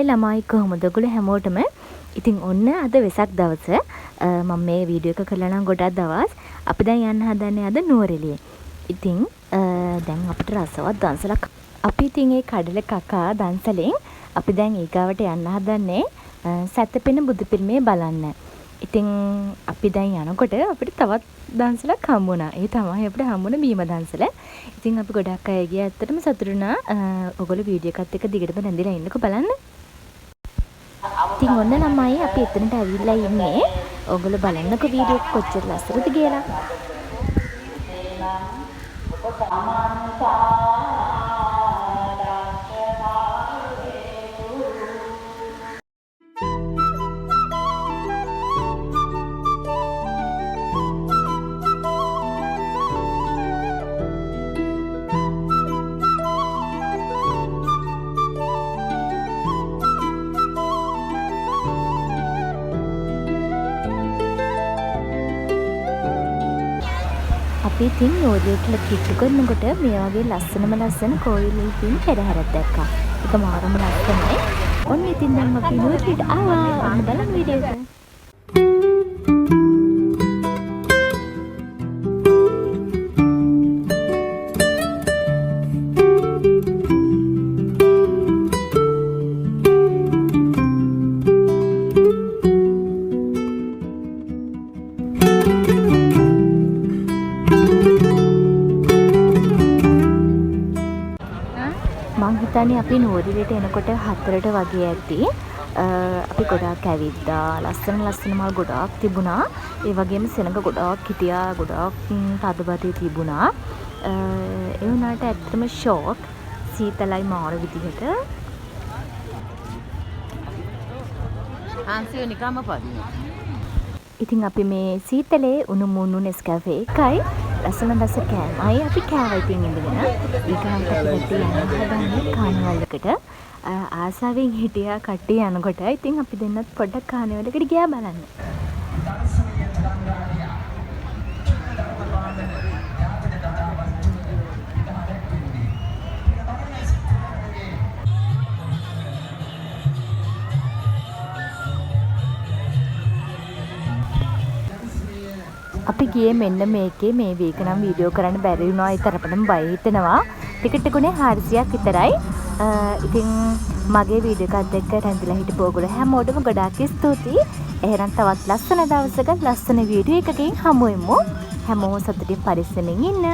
හයි ළමයි කොහොමද ඔයගොල්ලෝ හැමෝටම? ඉතින් ඔන්න අද වෙසක් දවස මම මේ වීඩියෝ එක කරලා නම් ගොඩක් දවස් අපි දැන් යන්න හදන්නේ අද නුවරඑළිය. ඉතින් දැන් අපිට රසවත් දන්සලක් අපි ඉතින් ඒ කඩල කකා දන්සලෙන් අපි දැන් ඊගාවට යන්න හදන්නේ සැතපෙන බුදු පිළිමය බලන්න. ඉතින් අපි දැන් යනකොට අපිට තවත් දන්සලක් හම්බුණා. ඒ තමයි අපිට හම්බුණ බීම දන්සල. ඉතින් අපි ගොඩක් අය ගියා ඇත්තටම සතුටු වුණා. ඔයගොල්ලෝ වීඩියෝ එකත් එක්ක දිගටම රැඳිලා ඉන්නකෝ බලන්න. ඉතින් ඔන්න ළමයි අපි එතනට ඇවිල්ලා ඉන්නේ. ඔයගොල්ලෝ බලන්නකෝ වීඩියෝ එක කොච්චර ලස්සනද කියලා. අපි ඉතින් නුවරඑළියට කිට්ටු කරනකොට මේ වගේ ලස්සන කෝවිලේ තියෙන පෙරහැරක් දැක්කා. ඒක මාරම ලස්සනයි. ඔන්න ඉතින් දැන් අපි නුවරඑළියට ආවා. ඔන්න බලන්න වීඩියෝ එක. මං හිතන්නේ අපි නුවරඑළියට එනකොට 4ට වගේ ඇති. අපි ගොඩාක් ඇවිද්දා. ලස්සන මල් ගොඩාක් තිබුණා. ඒ වගේම සෙනඟ ගොඩාක් හිටියා. ගොඩාක් තදබදේ තිබුණා. ඒ වුණාට ඇත්තටම ෂෝක් සීතලයි මාර විදිහට. ආන්සිය නිකම්ම පදිනවා. ඉතින් අපි මේ සීතලේ උණු මුණු නෙස්කැෆේ එකයි ලස්සන කෑමයි අපි කෑවා ඉතින් ඉඳගෙන. ඊගාවට අපි යන්න හදන්නේ කානිවල් එකට. ආසාවෙන් හිටියා කට්ටිය යනකොට. ඉතින් අපි දෙන්නත් පොඩ්ඩක් කානිවල් එකට ගියා බලන්න. අපි ගියේ මෙන්න මේකේ මේ වීක නම් වීඩියෝ කරන්න බැරි වුණා. ඒ තරමටම බය හිතෙනවා. ටිකට් එකනේ 400ක් විතරයි. ඉතින් මගේ වීඩියෝ එකත් එක්ක රැඳිලා හිටපු ඔයගොල්ලෝ හැමෝටම ගොඩාක් ස්තුතියි. එහෙනම් තවත් ලස්සන දවසක ලස්සන වීඩියෝ එකකින් හමු වෙමු. හැමෝම සතුටින් පරිස්සමෙන් ඉන්න.